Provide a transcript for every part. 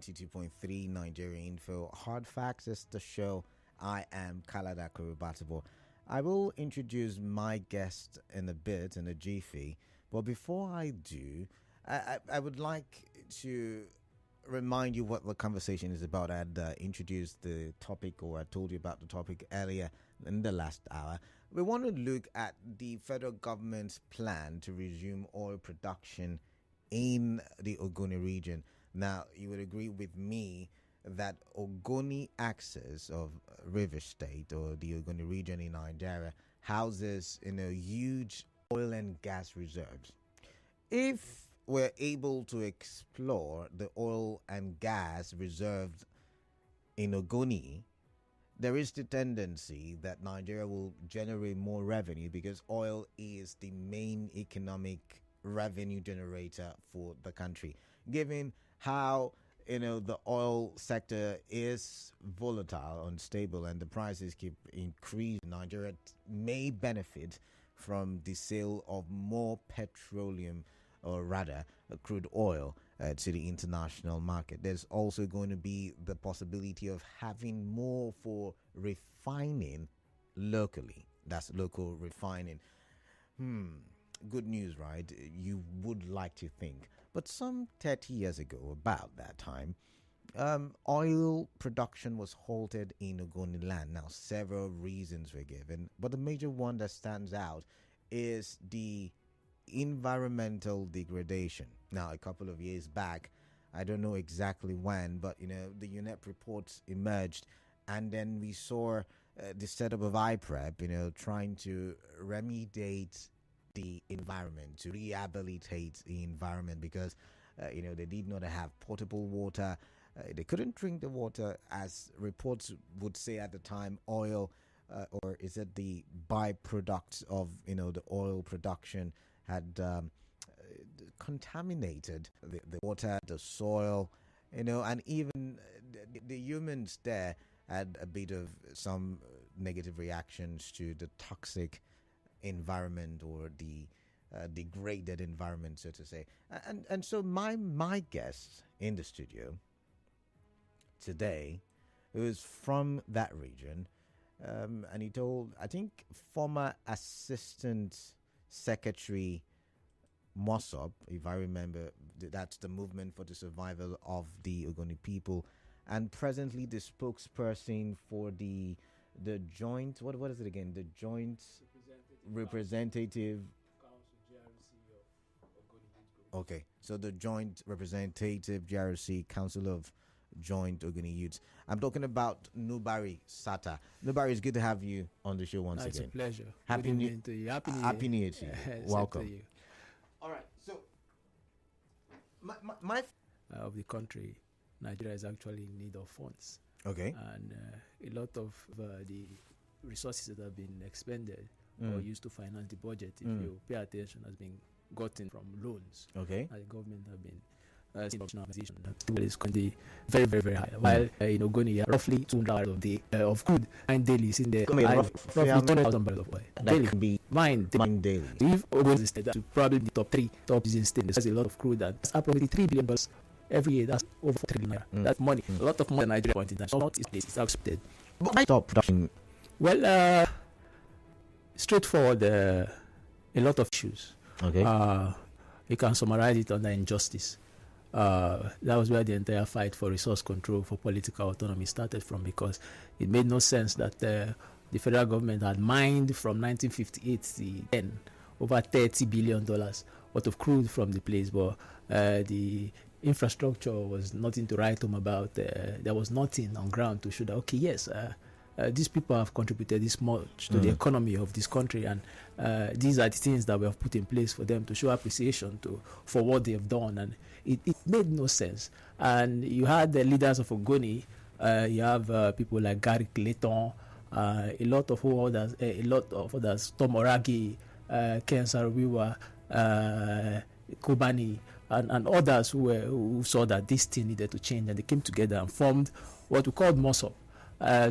92.3 Nigeria Info. Hard Facts is the show. I am Kalada Kurubatabo. I will introduce my guest in a bit, in a jiffy. But before I do, I would like to remind you what the conversation is about. I had introduced the topic, or I told you about the topic earlier in the last hour. We want to look at the federal government's plan to resume oil production in the Ogoni region. Now, you would agree with me that Ogoni axis of River State, or the Ogoni region in Nigeria, houses huge oil and gas reserves. If we're able to explore the oil and gas reserves in Ogoni, there is the tendency that Nigeria will generate more revenue, because oil is the main economic revenue generator for the country. Given how the oil sector is volatile, unstable, and the prices keep increasing, Nigeria may benefit from the sale of more petroleum, or rather crude oil, to the international market. There's also going to be the possibility of having more for refining locally. That's local refining. Good news, right? You would like to think. But some 30 years ago, about that time, oil production was halted in Ogoni land. Now, several reasons were given, but the major one that stands out is the environmental degradation. Now, a couple of years back, I don't know exactly when, but the UNEP reports emerged, and then we saw the setup of IPREP, trying to remediate the environment, to rehabilitate the environment, because they did not have potable water. They couldn't drink the water, as reports would say at the time. Oil, or is it the byproducts of the oil production, had contaminated the water, the soil, and even the humans there had a bit of some negative reactions to the toxic environment, or the degraded environment, so to say. And so my guest in the studio today, who is from that region, and he told, I think, former Assistant Secretary Mosop, if I remember, that's the Movement for the Survival of the Ogoni People, and presently the spokesperson for the joint, what is it again? The Joint Representative Okay, so the Joint Representative JRC Council of Joint Ogoni Youths. I'm talking about Nubari Saatah. Nubari, it's good to have you on the show once again. It's a pleasure. Happy New Year to you. Happy New Year to you. Welcome. To you. All right, so my of the country, Nigeria is actually in need of funds. Okay. And a lot of the resources that have been expended or used to finance the budget, if you pay attention, has been gotten from loans. Okay. And the government have been organization that is currently very, very, very high. While in Ogoni, roughly 200 of crude and daily is in there. Roughly 200,000 barrels of oil. Daily can be mined daily. If Ogoni is to probably the top using state, there's a lot of crude that's approximately $3 billion every year. That's over 4 trillion naira. That's money. A lot of money in Nigeria point in time. So not is expected. Why stop production? Well, straightforward, a lot of issues. Okay. You can summarize it under injustice. That was where the entire fight for resource control, for political autonomy started from, because it made no sense that the federal government had mined from 1958 to then over $30 billion worth of crude from the place, but the infrastructure was nothing to write home about. There was nothing on ground to show that, okay, yes, these people have contributed this much to the economy of this country, and these are the things that we have put in place for them to show appreciation for what they have done. And it made no sense. And you had the leaders of Ogoni, you have people like Gary Clayton, a lot of others, Tom Oragi, Ken Sarawiwa, Kobani, and others who saw that this thing needed to change, and they came together and formed what we called Mosop,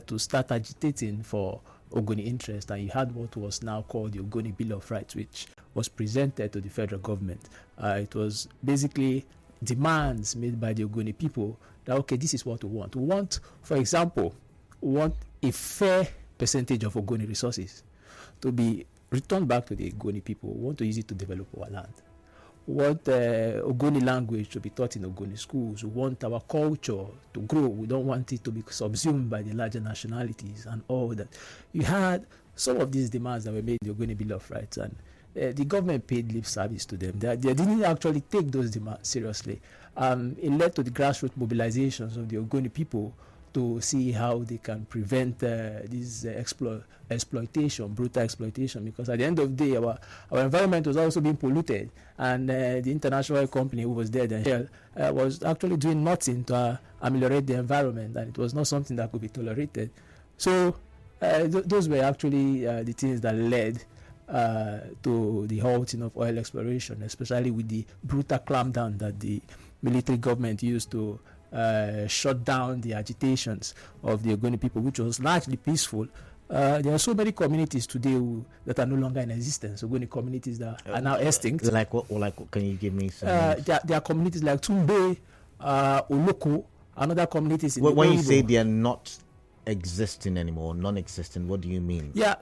to start agitating for Ogoni interest. And you had what was now called the Ogoni Bill of Rights, which was presented to the federal government. It was basically demands made by the Ogoni people that, okay, this is what we want. We want, for example, we want a fair percentage of Ogoni resources to be returned back to the Ogoni people. We want to use it to develop our land. We want Ogoni language to be taught in Ogoni schools. We want our culture to grow. We don't want it to be subsumed by the larger nationalities and all that. You had some of these demands that were made in the Ogoni Bill of Rights, and the government paid lip service to them. They didn't actually take those demands seriously. It led to the grassroots mobilizations of the Ogoni people to see how they can prevent this exploitation, brutal exploitation, because at the end of the day, our environment was also being polluted, and the international oil company who was there then was actually doing nothing to ameliorate the environment, and it was not something that could be tolerated. So those were actually the things that led to the halting of oil exploration, especially with the brutal clampdown that the military government used to shut down the agitations of the Ogoni people, which was largely peaceful. There are so many communities today that are no longer in existence. Ogoni communities that are now extinct. Like what? Can you give me some? There are communities like Tumbe, Oloko, and other communities. When you say they are not existing anymore, non-existent, what do you mean? Yeah,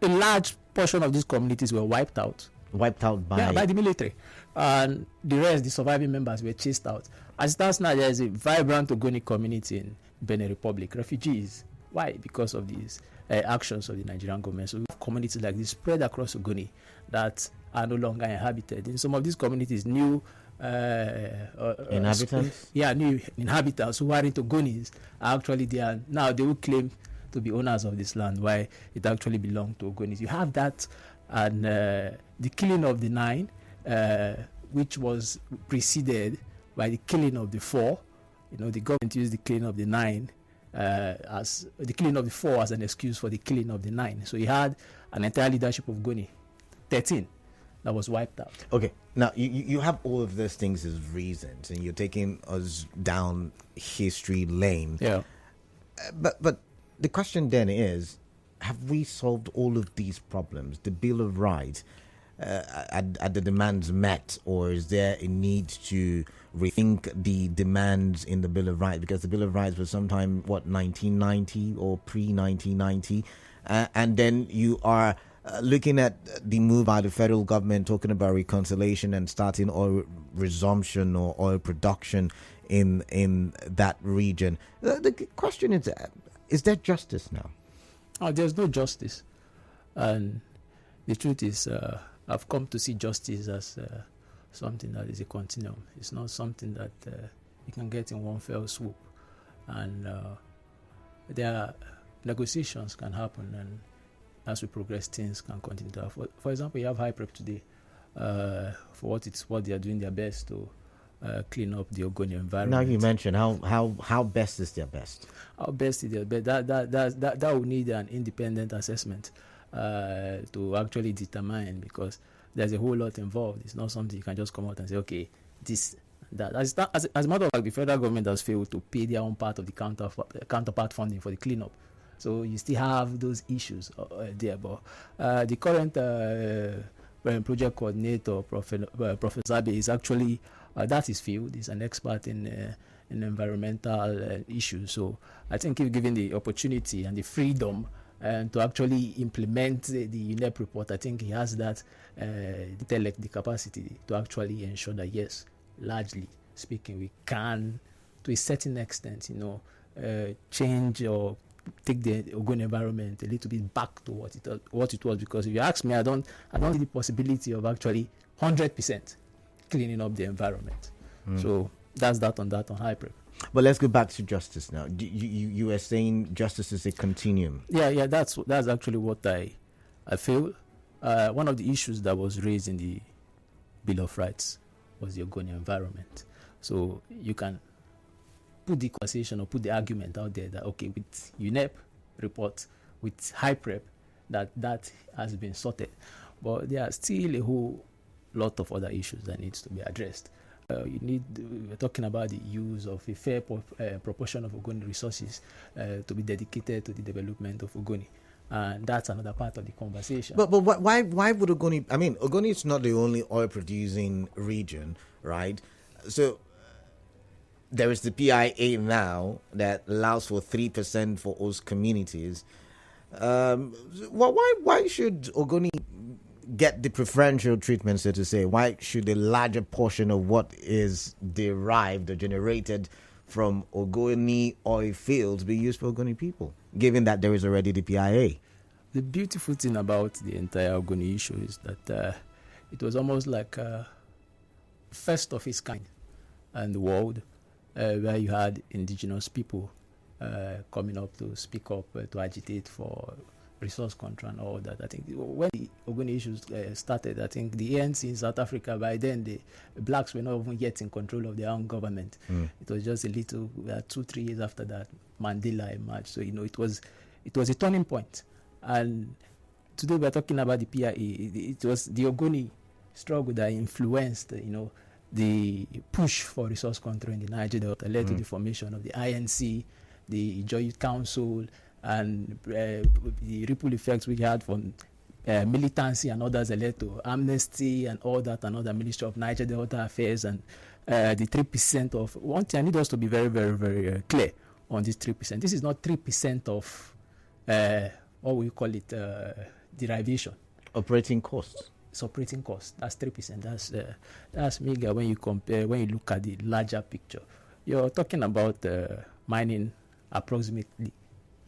a large portion of these communities were wiped out. Wiped out by the military, and the rest, the surviving members, were chased out. As it stands now, there is a vibrant Ogoni community in Benin Republic. Refugees. Why? Because of these actions of the Nigerian government. So we have communities like this spread across Ogoni that are no longer inhabited. In some of these communities, new inhabitants? New inhabitants who are into Ogonis are actually there. Now they will claim to be owners of this land, why it actually belonged to Ogonis. You have that, and the killing of the 9, which was preceded by the killing of the 4. The government used the killing of the 9 as the killing of the 4 as an excuse for the killing of the 9. So you had an entire leadership of Ogoni, 13, that was wiped out. Okay, now you have all of those things as reasons, and you're taking us down history lane. Yeah. But the question then is, have we solved all of these problems? The Bill of Rights, are the demands met, or is there a need to rethink the demands in the Bill of Rights? Because the Bill of Rights was sometime, 1990 or pre-1990? And then you are looking at the move by the federal government talking about reconciliation and starting oil resumption or oil production in that region. The question is there justice now? There's no justice. And the truth is, I've come to see justice as something that is a continuum. It's not something that you can get in one fell swoop. And there are negotiations can happen, and as we progress, things can continue to happen. For example, you have High Prep today. For what they are doing their best to clean up the Ogoni environment. Now you mentioned how best is their best. How best is their best? That will need an independent assessment to actually determine, because there's a whole lot involved. It's not something you can just come out and say, okay, this, that. As a matter of fact, the federal government has failed to pay their own part of the counterpart funding for the cleanup. So you still have those issues there. But the current project coordinator, Professor Abe, is actually that's his field. He's an expert in environmental issues. So I think if given the opportunity and the freedom to actually implement the UNEP report, I think he has that intellect, the capacity to actually ensure that, yes, largely speaking, we can, to a certain extent, change or take the Ogoni environment a little bit back to what it was. Because if you ask me, I don't see the possibility of actually 100% cleaning up the environment. So that's that on High Prep. But let's go back to justice now. You were saying justice is a continuum. Yeah, that's actually what I feel. One of the issues that was raised in the Bill of Rights was the Ogoni environment. So you can put the conversation or put the argument out there that, okay, with UNEP report, with High Prep, that has been sorted. But there are still a whole lot of other issues that needs to be addressed. We're talking about the use of a fair proportion of Ogoni resources to be dedicated to the development of Ogoni. And that's another part of the conversation. But why would Ogoni... I mean, Ogoni is not the only oil-producing region, right? So there is the PIA now that allows for 3% for host communities. Why should Ogoni get the preferential treatment, so to say? Why should a larger portion of what is derived or generated from Ogoni oil fields be used for Ogoni people, given that there is already the PIA? The beautiful thing about the entire Ogoni issue is that it was almost like first of its kind in the world, where you had indigenous people coming up to speak up, to agitate for resource control and all that. I think when the Ogoni issues started, I think the ANC in South Africa, by then the blacks were not even yet in control of their own government. It was just a little 2-3 years after that Mandela emerged. So it was a turning point. And today we're talking about the PIA. It was the Ogoni struggle that influenced the push for resource control in the Niger Delta, led to the formation of the INC, the Joint Council, and the ripple effects we had from militancy and others that led to amnesty and all that, and other Ministry of Niger Delta Affairs, and the 3% of one thing. I need us to be very, very, very clear on this 3%. This is not 3% of what we call it derivation. Operating costs. It's operating costs. That's 3%. That's mega when you look at the larger picture. You're talking about mining approximately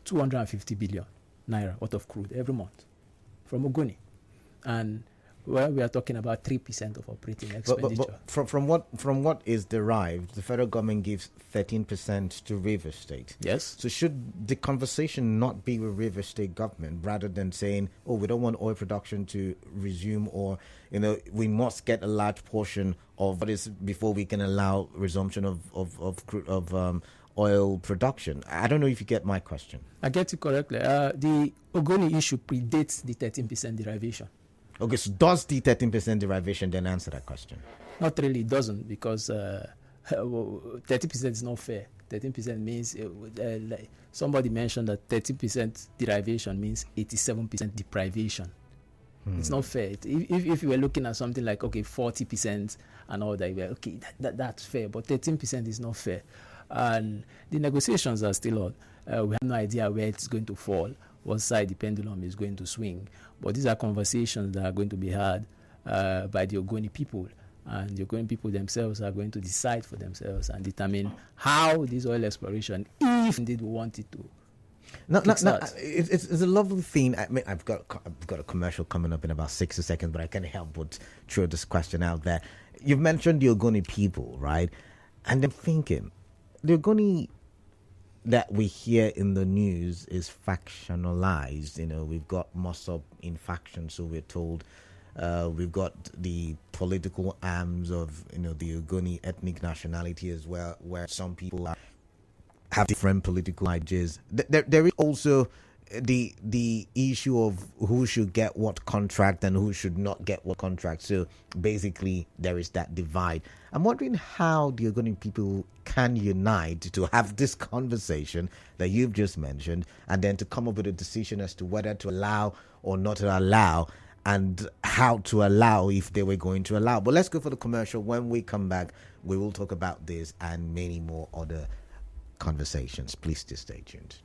250 billion naira worth of crude every month from Ogoni, and we are talking about 3% of operating expenditure. But from what is derived, the federal government gives 13% to River State. Yes. So should the conversation not be with River State government, rather than saying, "Oh, we don't want oil production to resume," or we must get a large portion of what is before we can allow resumption of oil production? I don't know if you get my question. I get it correctly. The Ogoni issue predates the 13% derivation. Okay, so does the 13% derivation then answer that question? Not really, it doesn't, because 30% is not fair. 13% means, like somebody mentioned that 13% derivation means 87% deprivation. It's not fair. If you were looking at something like, 40% and all that, okay, that's fair, but 13% is not fair. And the negotiations are still on. We have no idea where it's going to fall, what side the pendulum is going to swing. But these are conversations that are going to be had by the Ogoni people. And the Ogoni people themselves are going to decide for themselves and determine how this oil exploration, if indeed we want it to. It's a lovely thing. I mean, I've got a commercial coming up in about 60 seconds, but I can't help but throw this question out there. You've mentioned the Ogoni people, right? And I'm thinking, the Ogoni that we hear in the news is factionalized. We've got Mosop in faction, so we're told. We've got the political arms of the Ogoni ethnic nationality as well, where some people have different political ideas. There is also the issue of who should get what contract and who should not get what contract. So basically, there is that divide. I'm wondering how the Ogoni people can unite to have this conversation that you've just mentioned, and then to come up with a decision as to whether to allow or not to allow, and how to allow if they were going to allow. But let's go for the commercial. When we come back, we will talk about this and many more other conversations. Please just stay tuned.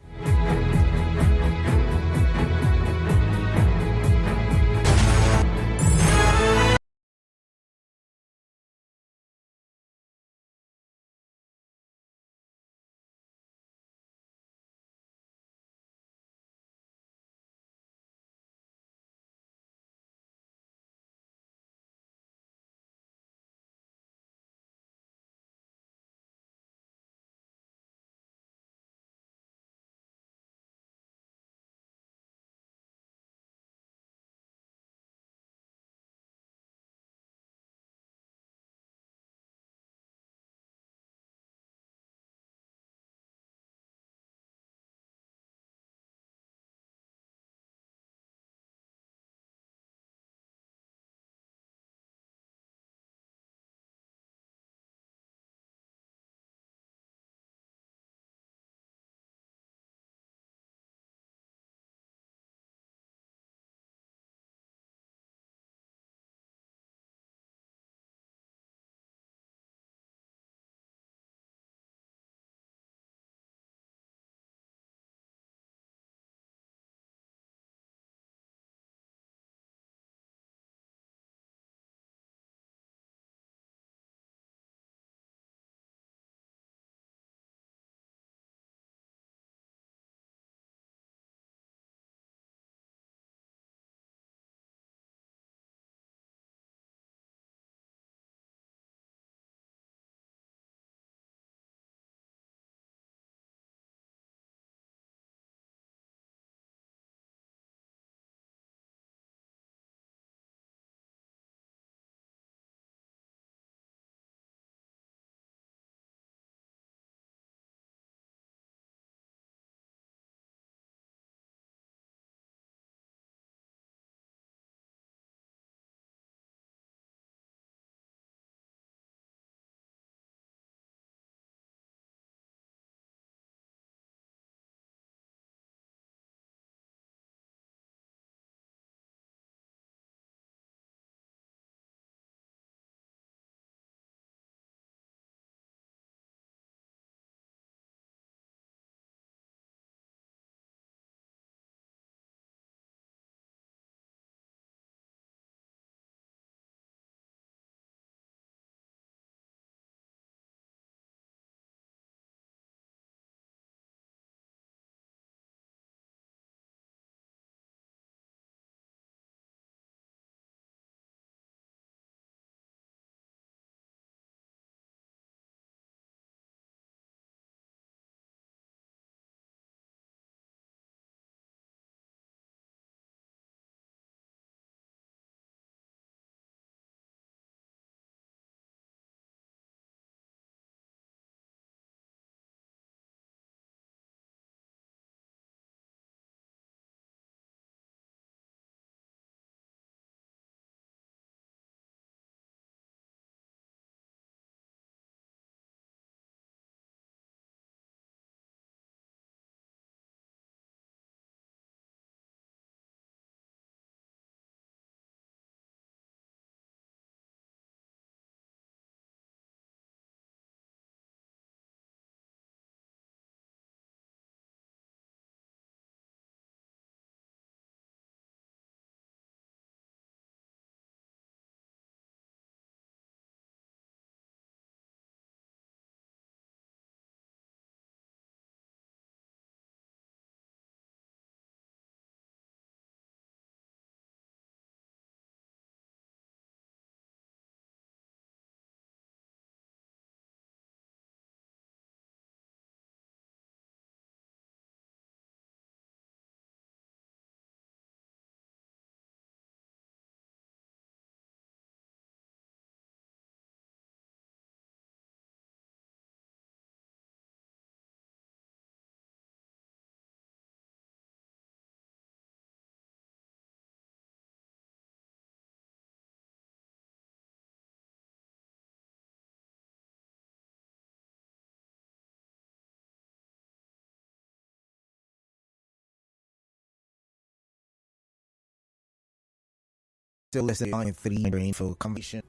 still listening on 3 info conversation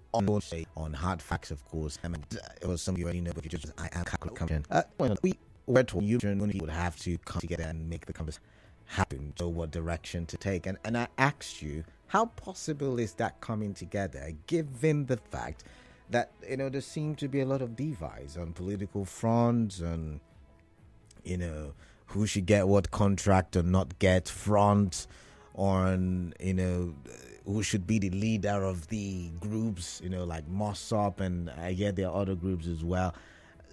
on hard facts, of course. I mean, it was something you already know, but you just I am coming. We were told you would have to come together and make the conversation happen. So, what direction to take? And I asked you, how possible is that coming together, given the fact that there seem to be a lot of divides on political fronts, and who should get what contract or not get front, on who should be the leader of the groups, like Mosop, and I hear there are other groups as well.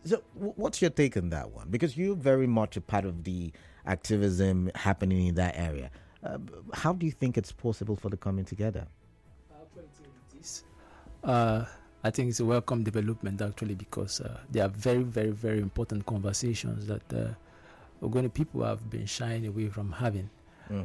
So what's your take on that one? Because you're very much a part of the activism happening in that area. How do you think it's possible for the coming together? I think it's a welcome development, actually, because they are very, very, very important conversations that Ogoni people have been shying away from having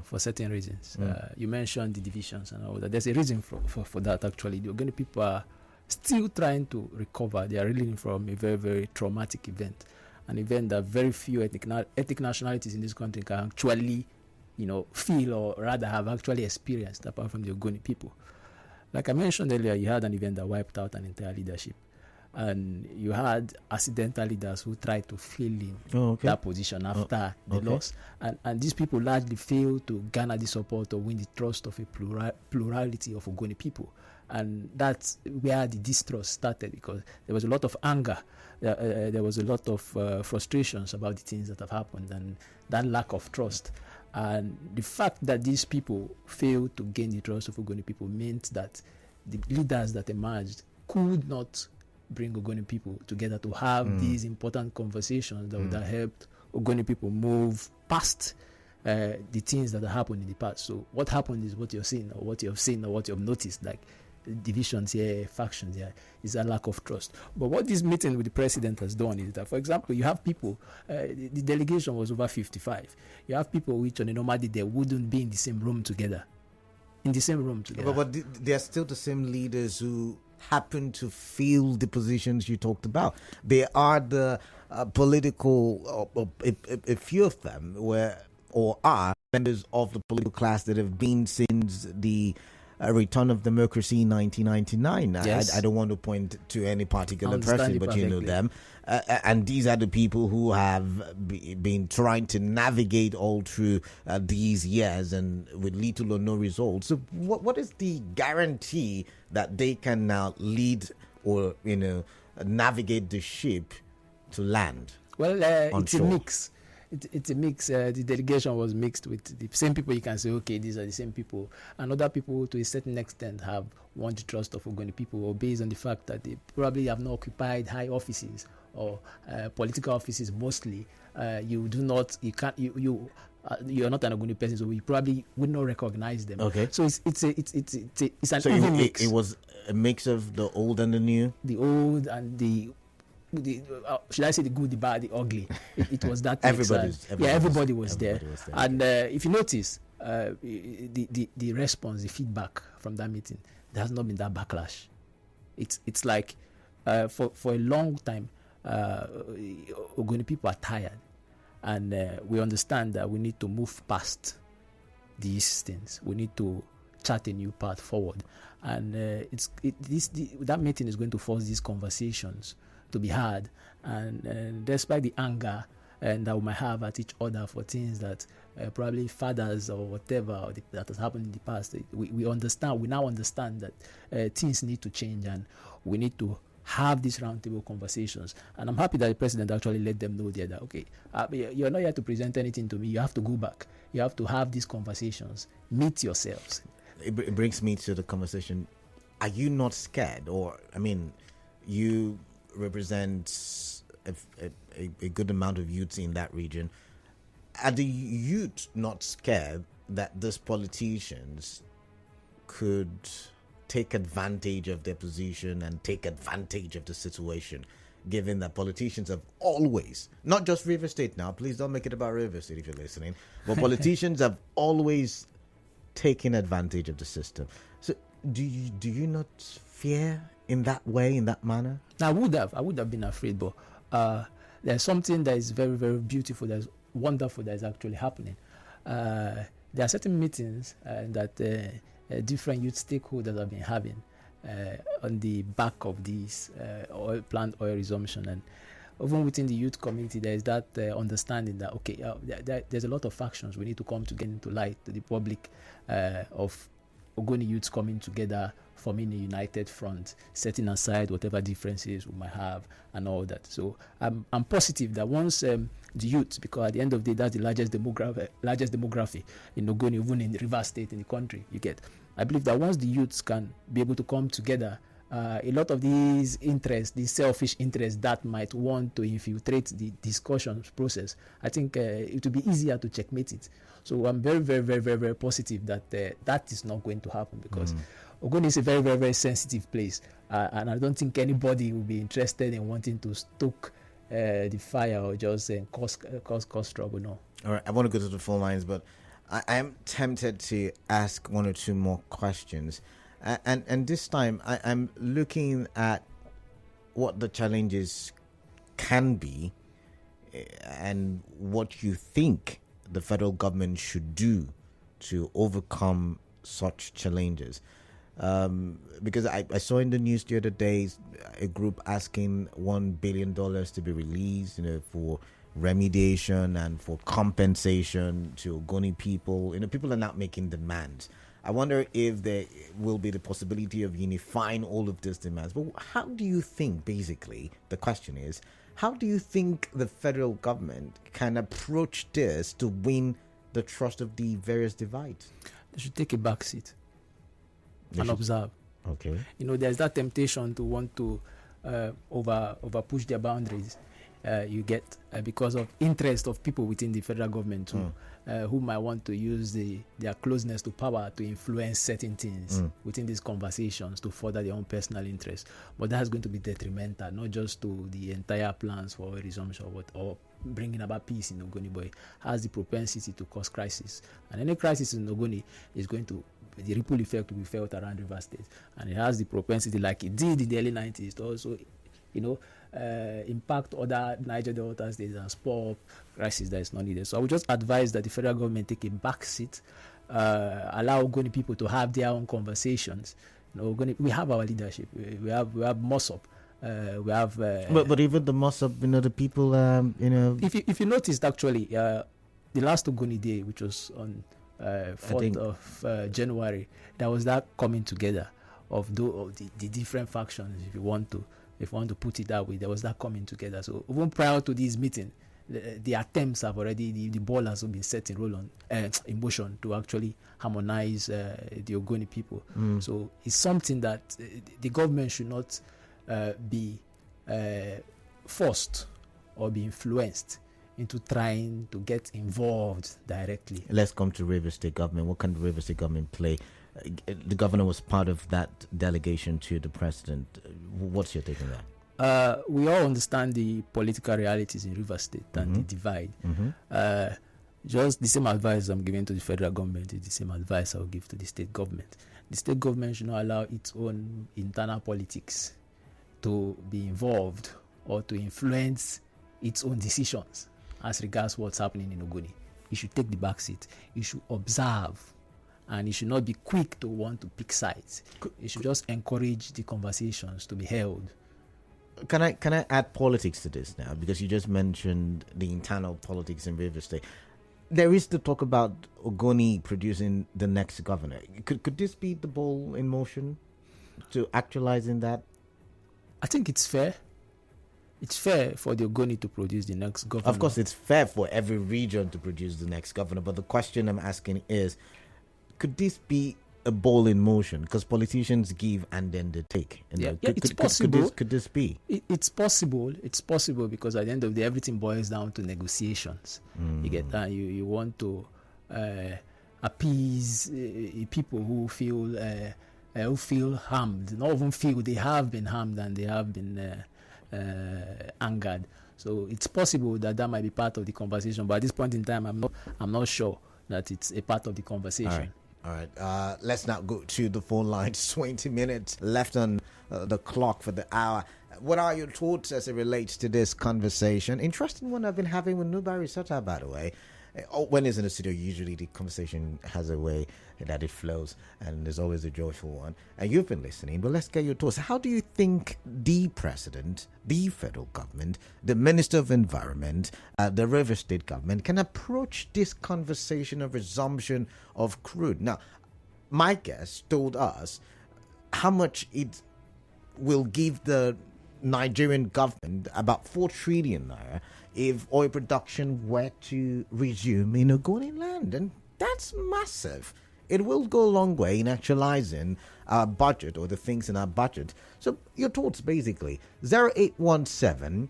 for certain reasons. You mentioned the divisions and all that. There's a reason for that, actually. The Ogoni people are still trying to recover. They are reeling from a very, very traumatic event, an event that very few ethnic nationalities in this country can actually, feel, or rather have actually experienced, apart from the Ogoni people. Like I mentioned earlier, you had an event that wiped out an entire leadership. And you had accidental leaders who tried to fill in that position after the loss. And these people largely failed to garner the support or win the trust of a plurality of Ogoni people. And that's where the distrust started, because there was a lot of anger. There was a lot of frustrations about the things that have happened, and that lack of trust. And the fact that these people failed to gain the trust of Ogoni people meant that the leaders that emerged could not bring Ogoni people together to have these important conversations that would have helped Ogoni people move past the things that have happened in the past. So what happened is what you're seeing, or what you have seen, or what you have noticed, like divisions here, factions here, is a lack of trust. But what this meeting with the president has done is that, for example, you have people, the delegation was over 55. You have people which on a normal day they wouldn't be in the same room together. But they're still the same leaders who happen to fill the positions you talked about. They are the political, a few of them are members of the political class that have been since the return of democracy in 1999. Yes. I don't want to point to any particular person, but you know them. And these are the people who have been trying to navigate all through these years, and with little or no results. So what is the guarantee that they can now lead or navigate the ship to land? Well, it's a mix. It's a mix. The delegation was mixed with the same people. You can say, okay, these are the same people. And other people, to a certain extent, have won the trust of Ogoni people, or based on the fact that they probably have not occupied high offices or political offices mostly. You're not an Ogoni person, so you probably would not recognize them. Okay. So it's an even mix. It was a mix of the old and the new. The old and the should I say the good, the bad, the ugly? It was that. Everybody was there. And if you notice, the response, the feedback from that meeting, there has not been that backlash. It's like for a long time, Ogoni people are tired, and we understand that we need to move past these things. We need to chart a new path forward, and that meeting is going to force these conversations to be had, and despite the anger that we might have at each other for things that probably fathers or whatever that has happened in the past, we now understand that things need to change, and we need to have these roundtable conversations. And I'm happy that the president actually let them know there that, okay, you're not here to present anything to me. You have to go back. You have to have these conversations. Meet yourselves. It brings me to the conversation. Are you not scared? Or, I mean, you represent a good amount of youths in that region. Are the youth not scared that these politicians could take advantage of their position and take advantage of the situation, given that politicians have always, not just River State now, please don't make it about River State if you're listening, but politicians have always taken advantage of the system. So do you not fear in that way, in that manner? I would have been afraid, but there's something that is very, very beautiful, that's wonderful, that is actually happening. There are certain meetings that different youth stakeholders have been having on the back of these planned oil resumption. And even within the youth community, there is that understanding that, okay, there's a lot of factions we need to come to get into light to the public of Ogoni youths coming together, forming a united front, setting aside whatever differences we might have and all that. So I'm positive that once the youth, because at the end of the day, that's the largest demography in Ogoni, even in the Rivers State in the country, you get. I believe that once the youths can be able to come together, a lot of these interests, these selfish interests that might want to infiltrate the discussion process, I think it will be easier to checkmate it. So I'm very, very, very, very, very positive that that is not going to happen, because Ogoni is a very, very, very sensitive place, and I don't think anybody will be interested in wanting to stoke the fire or just cause trouble. No. All right, I want to go to the phone lines, but I am tempted to ask one or two more questions. And this time, I'm looking at what the challenges can be and what you think the federal government should do to overcome such challenges. Because I saw in the news the other day a group asking $1 billion to be released, for remediation and for compensation to Ogoni people. People are not making demands. I wonder if there will be the possibility of unifying all of these demands. But how do you think, basically, the question is, how do you think the federal government can approach this to win the trust of the various divides? They should take a back seat and observe. Okay. There's that temptation to want to over push their boundaries. You get because of interest of people within the federal government too, who might want to use their closeness to power to influence certain things within these conversations to further their own personal interest. But that's going to be detrimental, not just to the entire plans for resumption or bringing about peace in Ogoni, but it has the propensity to cause crisis. And any crisis in Ogoni is going to, the ripple effect will be felt around Rivers State, and it has the propensity, like it did in the early 90s, to also, impact other Niger Delta states and spur crisis that is not needed. So I would just advise that the federal government take a back seat, allow Ogoni people to have their own conversations. We have our leadership. We have Mosop. We have. But even the Mosop, the people, If you noticed, actually, the last Ogoni day, which was on 4th of January, there was that coming together of the different factions, if you want to put it that way. There was that coming together. So even prior to this meeting, the attempts have already, the ball has been set in motion to actually harmonize the Ogoni people. So it's something that the government should not be forced or be influenced into trying to get involved directly. Let's come to Rivers State government. What can the Rivers State government play? The governor was part of that delegation to the president. What's your take on that? We all understand the political realities in Rivers State and the divide. Just the same advice I'm giving to the federal government is the same advice I'll give to the state government. The state government should not allow its own internal politics to be involved or to influence its own decisions as regards what's happening in Ogoni. It should take the back seat. It should observe, and it should not be quick to want to pick sides. It should just encourage the conversations to be held. Can I add politics to this now? Because you just mentioned the internal politics in Rivers State. There is the talk about Ogoni producing the next governor. Could this be the ball in motion to actualizing that? I think it's fair. It's fair for the Ogoni to produce the next governor. Of course, it's fair for every region to produce the next governor. But the question I'm asking is, could this be a ball in motion? Because politicians give and then they take. It's possible. Could this be? It's possible. It's possible because at the end of the day, everything boils down to negotiations. You get that? You want to appease people who feel harmed. Not even feel, they have been harmed and they have been angered. So it's possible that might be part of the conversation. But at this point in time, I'm not sure that it's a part of the conversation. All right. Let's now go to the phone lines. 20 minutes left on the clock for the hour. What are your thoughts as it relates to this conversation? Interesting one I've been having with Nubari Saatah, by the way. When it's in the studio, usually the conversation has a way that it flows, and there's always a joyful one. And you've been listening, but let's get your thoughts. How do you think the president, the federal government, the Minister of Environment, the River State government can approach this conversation of resumption of crude? Now, my guest told us how much it will give the Nigerian government about 4 trillion naira if oil production were to resume in Ogoni land. And that's massive. It will go a long way in actualizing our budget or the things in our budget. So your thoughts basically 0817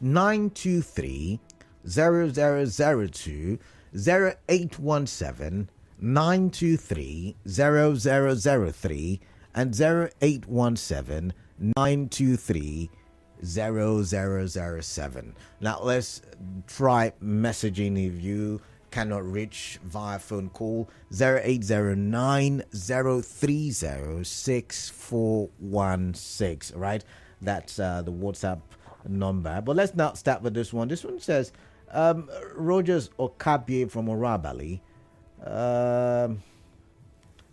923 0002 0817 923 0003 and 0817 923 0007. Now let's try messaging if you cannot reach via phone call 0809 030 6416. Right, that's the WhatsApp number. But let's now start with this one. This one says Rogers Okabie from Orabali.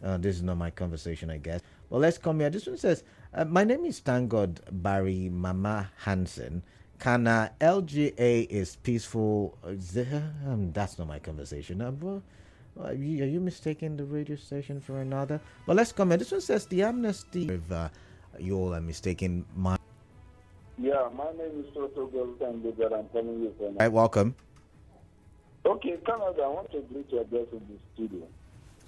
This is not my conversation, I guess. Well, let's come here. This one says, my name is Thank God Barry Mama Hansen. Kana LGA is peaceful. That's not my conversation. Are you mistaking the radio station for another? Well, let's come here. This one says, the amnesty. If you all are mistaken, my. Yeah, my name is Toto Golden that I'm calling you from. Right, welcome. Okay, Canada, I want to greet your guest in the studio.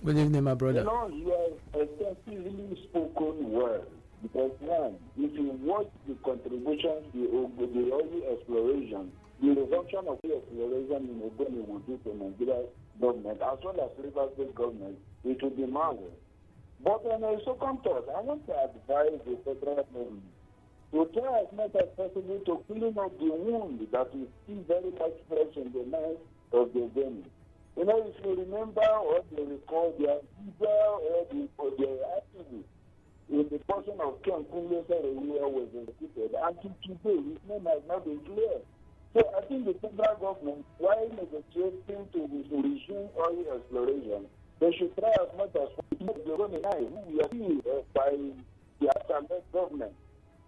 Good evening, my brother. You know, you have extensively spoken well. Because, one, if you watch the contributions to the oil exploration, the resumption of the exploration in Ogoni will do to Nigeria government, as well as River State government, it will be marvelous. But on a second thought, I want to advise the federal government to try as much as possible to clean up the wound that is still very much fresh in the minds of the Ogoni. You know, if you remember or they recall their leader or their activists in the portion of Ken Kunle Serelia was executed, until today his name has not been clear. So I think the federal government, while negotiating to resume oil exploration, they should try as much as possible to who we are seen by the actual government.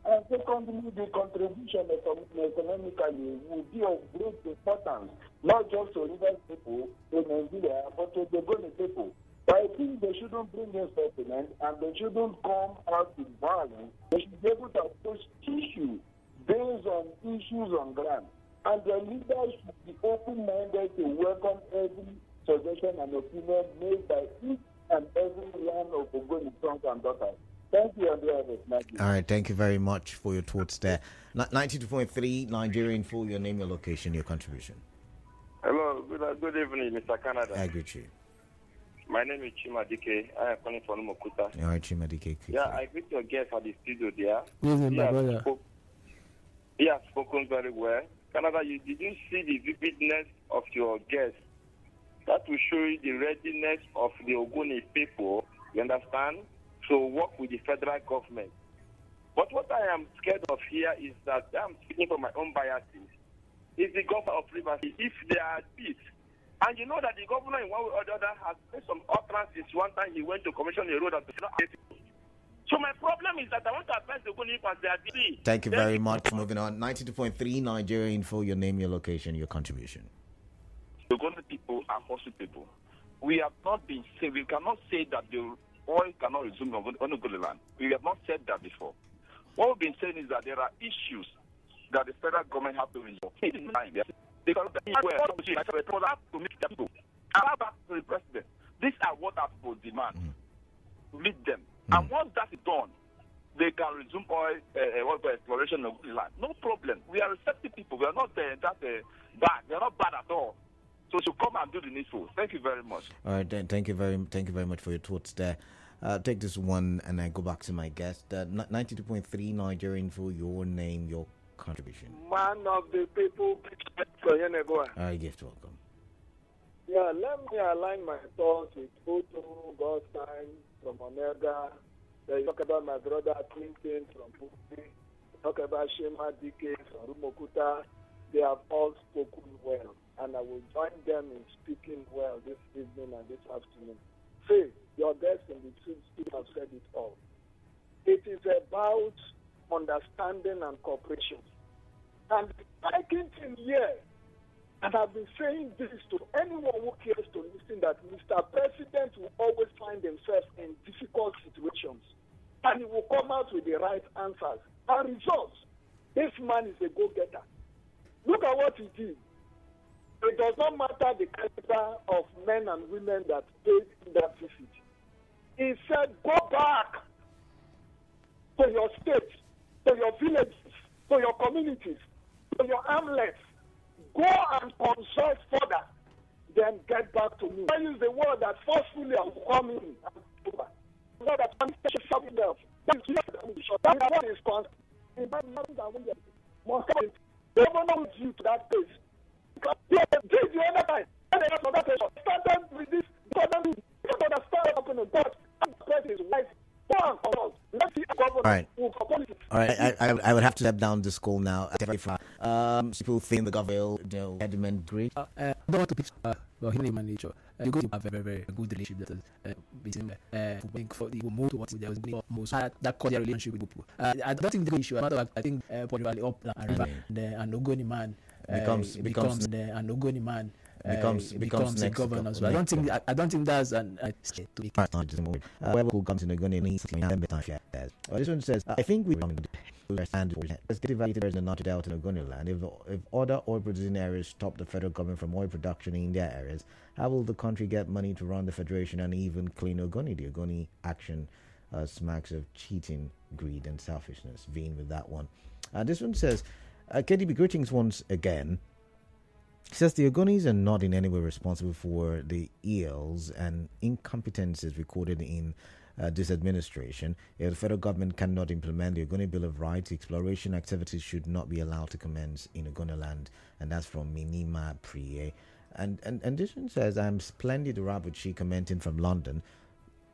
And secondly, the contribution economically will be of great importance, not just to River people in Nigeria, but to the Ogoni people. But I think they shouldn't bring in settlement and they shouldn't come out with violence. They should be able to approach issues based on issues on ground. And the leaders should be open-minded to welcome every suggestion and opinion made by each and every one of Ogoni sons and daughters. Thank you, Andrea. All right, thank you very much for your thoughts there. 92.3 Nigerian for your name, your location, your contribution. Hello, good evening, Mr. Canada. I greet you. My name is Chima Dike. I am calling from Mokuta. All right, Chima Dike. Yeah, I greet your guest at the studio there. Good evening, my brother. He has spoken very well. Canada, did you see the vividness of your guest? That will show you the readiness of the Ogoni people, you understand, to work with the federal government. But what I am scared of here is that I'm speaking from my own biases. Is the governor of Rivers, if they are peace, and you know that the governor in one way or the other has made some utterances. One time he went to commission a road and so my problem is that I want to advise the Ogoni as they are busy. Thank you very much. Moving on, 92.3 Nigeria Info, your name, your location, your contribution. The Ogoni people are hostile people. We have not been saying, we cannot say that the oil cannot resume on Ogoni land. We have not said that before. What we've been saying is that there are issues that the federal government have to resolve. They have to meet the people. Allow back to the president. These are what our people demand. Meet them. And once that is done, they can resume oil exploration of the land. No problem. We are receptive people. We are not bad. We are not bad at all. So to come and do the needful. Thank you very much. All right, then. Thank you very much for your thoughts there. Take this one and I go back to my guest. 92.3 Nigeria Info, your name, your contribution. Man of the people, I gift welcome. Yeah, let me align my thoughts with Otto, Godstein from Omega. They talk about my brother Clinton from Pupi. Talk about Shema DK from Rumokuta. They have all spoken well. and I will join them in speaking well this evening and this afternoon. Say, your guests in the studio have said it all. It is about understanding and cooperation. And the striking thing here, and I've been saying this to anyone who cares to listen, that Mr. President will always find himself in difficult situations, and he will come out with the right answers and results. This man is a go-getter. Look at what he did. It does not matter the caliber of men and women that paid in that visit. He said, go back to your state, to your villages, to your communities, to your hamlets. Go and consult further, then get back to me. I use the word that forcefully I will come in. The word that I'm shouting out. That one is constant. The governor will you to that place. This the other time. And they have that place. Started with this. You don't understand what's happening. But the president is wise. Go and consult. Let's see a governor who for politics. All right, I would have to step down this call now. People think the government, Edmund Great. I don't want to pitch human nature. You go to have a very, very good relationship that is between for the move to what there was most that cordial relationship with people. I don't think the issue. I think particularly up and Ogoni man becomes the Ogoni man. Becomes the governor. So I don't think that's an to be who comes in Ogoni. This one says, I think we understand there's a not doubt in Ogoni land. If other oil producing areas stop the federal government from oil production in their areas, how will the country get money to run the federation and even clean Ogoni? The Ogoni action smacks of cheating, greed, and selfishness. Vein with that one. This one says, KDB, greetings once again. Says the Ogonis are not in any way responsible for the ills and incompetences recorded in this administration. If the federal government cannot implement the Ogoni Bill of Rights, exploration activities should not be allowed to commence in Ogoni land. And that's from Minima Priye. And this one says, I'm Splendid Rabuchi commenting from London.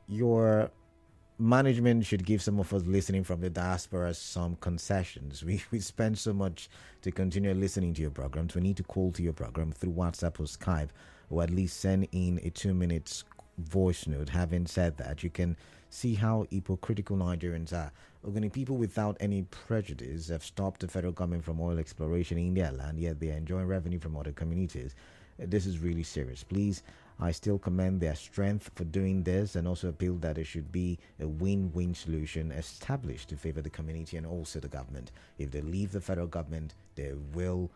Your management should give some of us listening from the diaspora some concessions. We spend so much to continue listening to your programs. We need to call to your program through WhatsApp or Skype, or at least send in a 2-minute voice note. Having said that, you can see how hypocritical Nigerians are. Ogoni people without any prejudice have stopped the federal government from oil exploration in their land, yet they are enjoying revenue from other communities. This is really serious. Please, I still commend their strength for doing this, and also appeal that there should be a win-win solution established to favor the community and also the government. If they leave the federal government, they will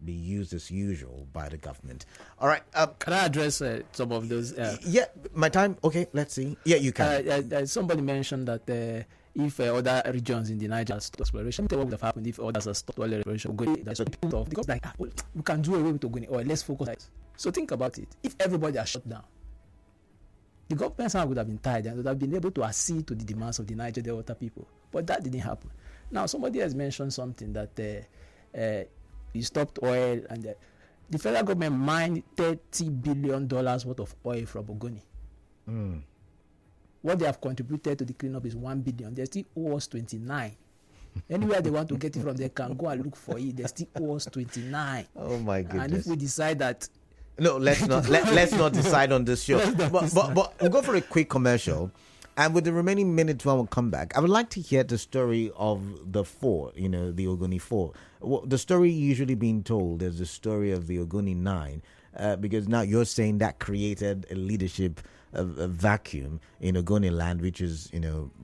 be used as usual by the government. All right. Can I address some of those? Yeah, my time. Okay, let's see. Yeah, you can. Somebody mentioned that if other regions in the Niger stopped exploration, what would have happened if others have stopped oil exploration? That's tough because we can do away with Ogoni oil. Let's focus on it. So think about it. If everybody has shut down, the government would have been tired and would have been able to accede to the demands of the Niger Delta people. But that didn't happen. Now, somebody has mentioned something that you stopped oil, and the federal government mined $30 billion worth of oil from Ogoni. What they have contributed to the cleanup is $1 billion. They still owe us 29. Anywhere they want to get it from, they can go and look for it. They still owe us 29. Oh my goodness! And if we decide that, no, let's not let's not decide on this show. But we'll go for a quick commercial, and with the remaining minutes when we come back, I would like to hear the story of the fort. You know, the Ogoni Fort. The story usually being told is the story of the Ogoni 9, because now you're saying that created a leadership a vacuum in Ogoni land, which is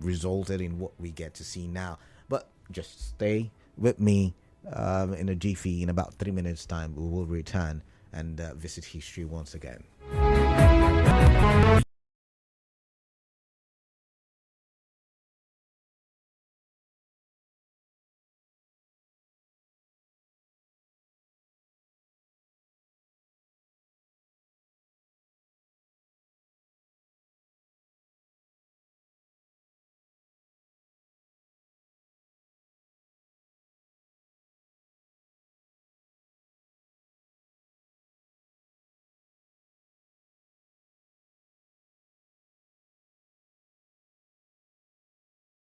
resulted in what we get to see now. But just stay with me in a jiffy. In about 3 minutes' time, we will return and visit history once again.